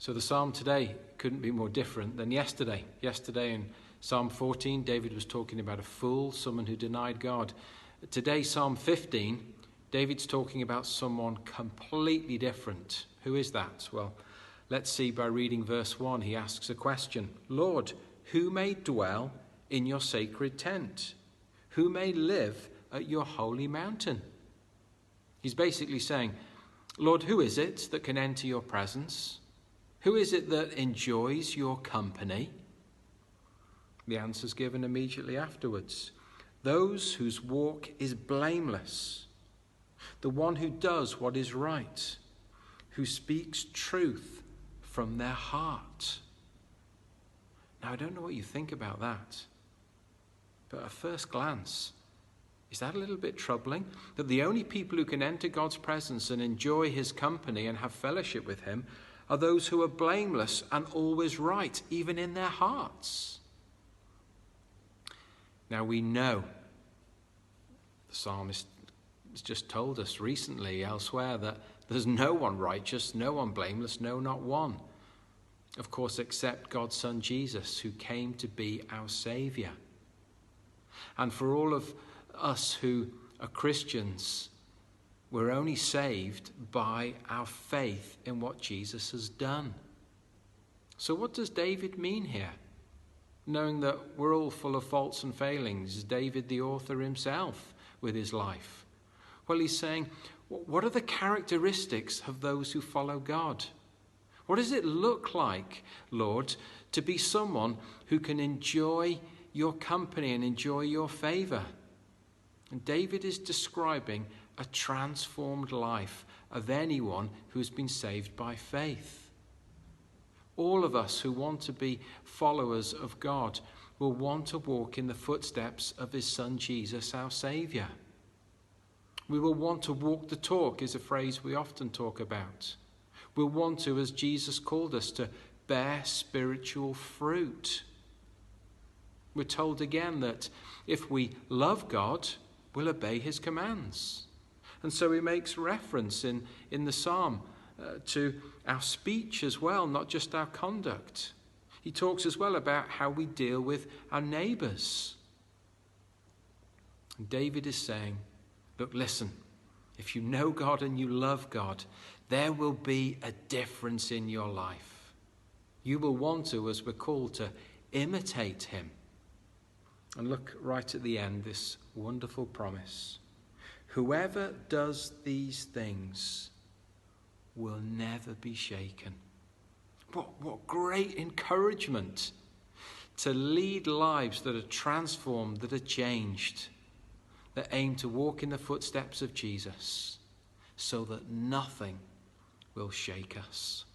So the psalm today couldn't be more different than yesterday. Yesterday in Psalm 14, David was talking about a fool, someone who denied God. Today, Psalm 15, David's talking about someone completely different. Who is that? Well, let's see by reading verse 1. He asks a question. Lord, who may dwell in your sacred tent? Who may live at your holy mountain? He's basically saying, Lord, who is it that can enter your presence? Who is it that enjoys your company? The answer is given immediately afterwards. Those whose walk is blameless, the one who does what is right, who speaks truth from their heart. Now, I don't know what you think about that, but at first glance, is that a little bit troubling? That the only people who can enter God's presence and enjoy his company and have fellowship with him are those who are blameless and always right, even in their hearts. Now we know, the psalmist has just told us recently elsewhere that there's no one righteous, no one blameless, no, not one. Of course, except God's Son Jesus, who came to be our Saviour. And for all of us who are Christians, we're only saved by our faith in what Jesus has done. So what does David mean here? Knowing that we're all full of faults and failings, is David the author himself with his life? Well, he's saying, what are the characteristics of those who follow God? What does it look like, Lord, to be someone who can enjoy your company and enjoy your favour? And David is describing a transformed life of anyone who has been saved by faith. All of us who want to be followers of God will want to walk in the footsteps of his Son Jesus, our Saviour. We will want to walk the talk, is a phrase we often talk about. We'll want to, as Jesus called us, to bear spiritual fruit. We're told again that if we love God, we'll obey his commands. And so he makes reference in the psalm to our speech as well, not just our conduct. He talks as well about how we deal with our neighbours. And David is saying, look, listen, if you know God and you love God, there will be a difference in your life. You will want to, as we're called, to imitate him. And look right at the end, this wonderful promise. Whoever does these things will never be shaken. What great encouragement to lead lives that are transformed, that are changed, that aim to walk in the footsteps of Jesus, so that nothing will shake us.